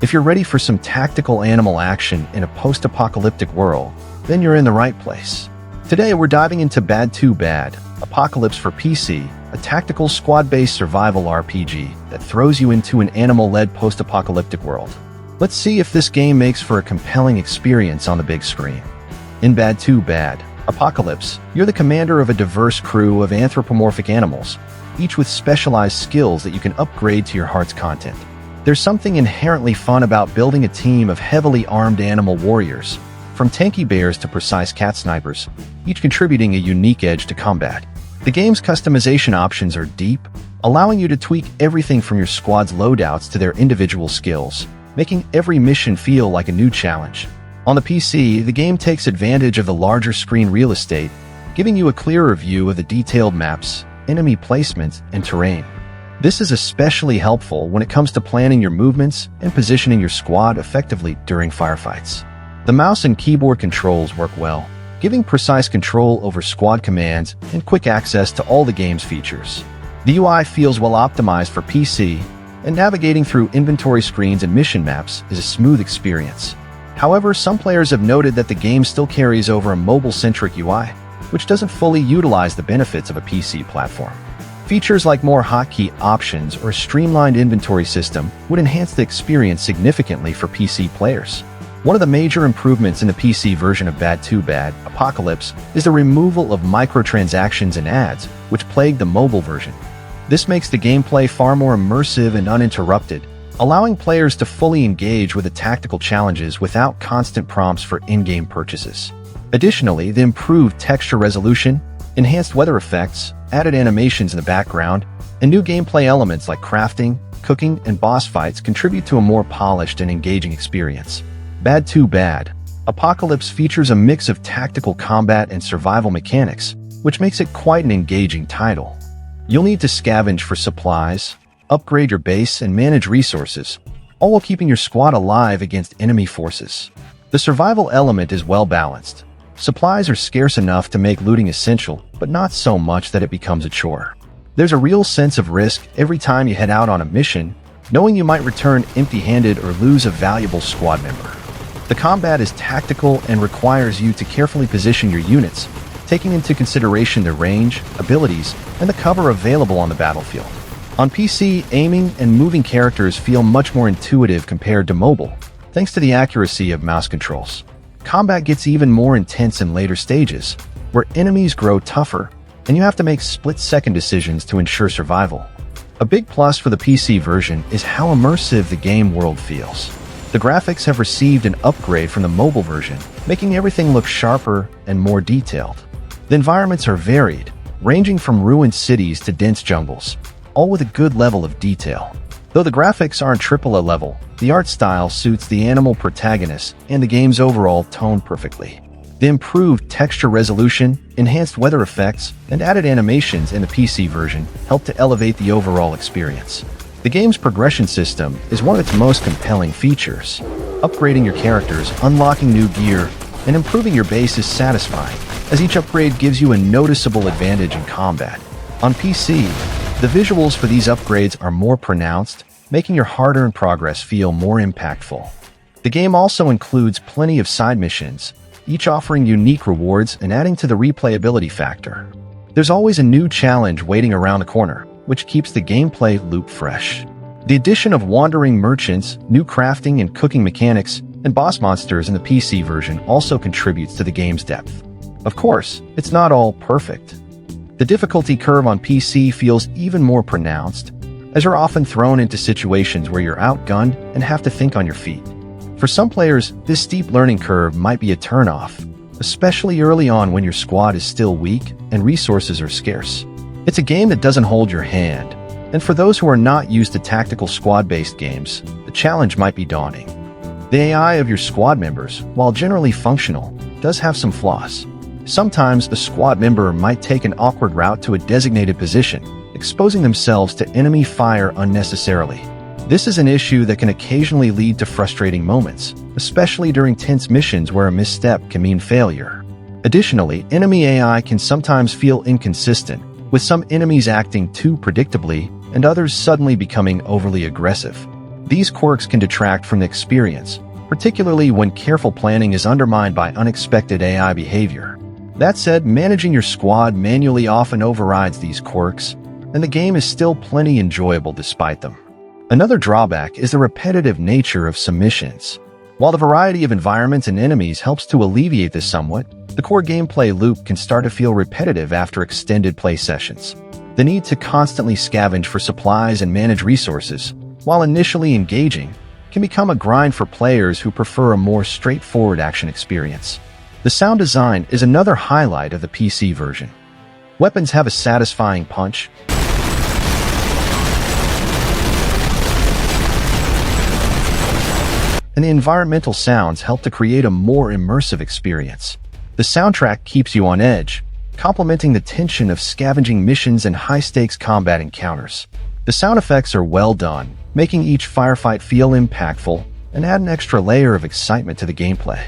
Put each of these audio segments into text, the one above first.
If you're ready for some tactical animal action in a post-apocalyptic world, then you're in the right place. Today we're diving into Bad Too Bad, Apocalypse for PC, a tactical squad-based survival RPG that throws you into an animal-led post-apocalyptic world. Let's see if this game makes for a compelling experience on the big screen. In Bad Too Bad, Apocalypse, you're the commander of a diverse crew of anthropomorphic animals, each with specialized skills that you can upgrade to your heart's content. There's something inherently fun about building a team of heavily armed animal warriors, from tanky bears to precise cat snipers, each contributing a unique edge to combat. The game's customization options are deep, allowing you to tweak everything from your squad's loadouts to their individual skills, making every mission feel like a new challenge. On the PC, the game takes advantage of the larger screen real estate, giving you a clearer view of the detailed maps, enemy placement, and terrain. This is especially helpful when it comes to planning your movements and positioning your squad effectively during firefights. The mouse and keyboard controls work well, giving precise control over squad commands and quick access to all the game's features. The UI feels well optimized for PC, and navigating through inventory screens and mission maps is a smooth experience. However, some players have noted that the game still carries over a mobile-centric UI, which doesn't fully utilize the benefits of a PC platform. Features like more hotkey options or a streamlined inventory system would enhance the experience significantly for PC players. One of the major improvements in the PC version of Bad Too Bad, Apocalypse, is the removal of microtransactions and ads, which plagued the mobile version. This makes the gameplay far more immersive and uninterrupted, allowing players to fully engage with the tactical challenges without constant prompts for in-game purchases. Additionally, the improved texture resolution, enhanced weather effects, added animations in the background, and new gameplay elements like crafting, cooking, and boss fights contribute to a more polished and engaging experience. Bad Too Bad, Apocalypse features a mix of tactical combat and survival mechanics, which makes it quite an engaging title. You'll need to scavenge for supplies, upgrade your base, and manage resources, all while keeping your squad alive against enemy forces. The survival element is well balanced. Supplies are scarce enough to make looting essential, but not so much that it becomes a chore. There's a real sense of risk every time you head out on a mission, knowing you might return empty-handed or lose a valuable squad member. The combat is tactical and requires you to carefully position your units, taking into consideration their range, abilities, and the cover available on the battlefield. On PC, aiming and moving characters feel much more intuitive compared to mobile, thanks to the accuracy of mouse controls. Combat gets even more intense in later stages, where enemies grow tougher, and you have to make split-second decisions to ensure survival. A big plus for the PC version is how immersive the game world feels. The graphics have received an upgrade from the mobile version, making everything look sharper and more detailed. The environments are varied, ranging from ruined cities to dense jungles, all with a good level of detail. Though the graphics aren't AAA level, the art style suits the animal protagonist and the game's overall tone perfectly. The improved texture resolution, enhanced weather effects, and added animations in the PC version help to elevate the overall experience. The game's progression system is one of its most compelling features. Upgrading your characters, unlocking new gear, and improving your base is satisfying, as each upgrade gives you a noticeable advantage in combat. On PC, the visuals for these upgrades are more pronounced, making your hard-earned progress feel more impactful. The game also includes plenty of side missions, each offering unique rewards and adding to the replayability factor. There's always a new challenge waiting around the corner, which keeps the gameplay loop fresh. The addition of wandering merchants, new crafting and cooking mechanics, and boss monsters in the PC version also contributes to the game's depth. Of course, it's not all perfect. The difficulty curve on PC feels even more pronounced, as you're often thrown into situations where you're outgunned and have to think on your feet. For some players, this steep learning curve might be a turn-off, especially early on when your squad is still weak and resources are scarce. It's a game that doesn't hold your hand, and for those who are not used to tactical squad-based games, the challenge might be daunting. The AI of your squad members, while generally functional, does have some flaws. Sometimes a squad member might take an awkward route to a designated position, exposing themselves to enemy fire unnecessarily. This is an issue that can occasionally lead to frustrating moments, especially during tense missions where a misstep can mean failure. Additionally, enemy AI can sometimes feel inconsistent, with some enemies acting too predictably and others suddenly becoming overly aggressive. These quirks can detract from the experience, particularly when careful planning is undermined by unexpected AI behavior. That said, managing your squad manually often overrides these quirks, and the game is still plenty enjoyable despite them. Another drawback is the repetitive nature of some missions. While the variety of environments and enemies helps to alleviate this somewhat, the core gameplay loop can start to feel repetitive after extended play sessions. The need to constantly scavenge for supplies and manage resources, while initially engaging, can become a grind for players who prefer a more straightforward action experience. The sound design is another highlight of the PC version. Weapons have a satisfying punch, and the environmental sounds help to create a more immersive experience. The soundtrack keeps you on edge, complementing the tension of scavenging missions and high-stakes combat encounters. The sound effects are well done, making each firefight feel impactful and add an extra layer of excitement to the gameplay.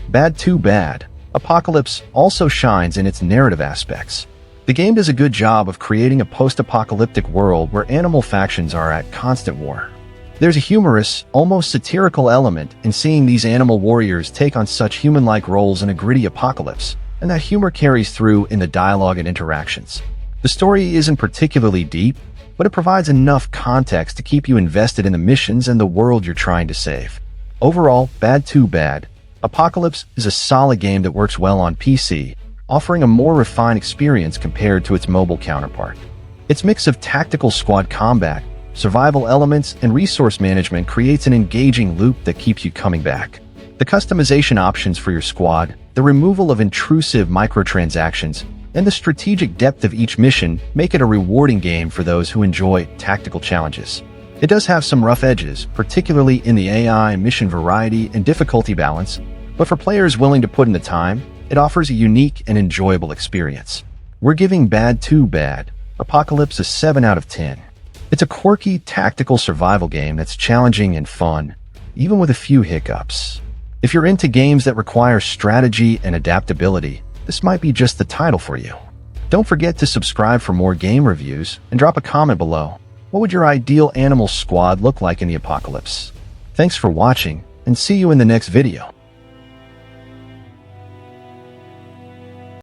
Bad Too Bad. Apocalypse also shines in its narrative aspects. The game does a good job of creating a post-apocalyptic world where animal factions are at constant war. There's a humorous, almost satirical element in seeing these animal warriors take on such human-like roles in a gritty apocalypse, and that humor carries through in the dialogue and interactions. The story isn't particularly deep, but it provides enough context to keep you invested in the missions and the world you're trying to save. Overall, Bad Too Bad. Apocalypse is a solid game that works well on PC, offering a more refined experience compared to its mobile counterpart. Its mix of tactical squad combat, survival elements, and resource management creates an engaging loop that keeps you coming back. The customization options for your squad, the removal of intrusive microtransactions, and the strategic depth of each mission make it a rewarding game for those who enjoy tactical challenges. It does have some rough edges, particularly in the AI, mission variety, and difficulty balance, but for players willing to put in the time, it offers a unique and enjoyable experience. We're giving Bad Too Bad. Apocalypse a 7 out of 10. It's a quirky, tactical survival game that's challenging and fun, even with a few hiccups. If you're into games that require strategy and adaptability, this might be just the title for you. Don't forget to subscribe for more game reviews and drop a comment below. What would your ideal animal squad look like in the apocalypse? Thanks for watching, and see you in the next video.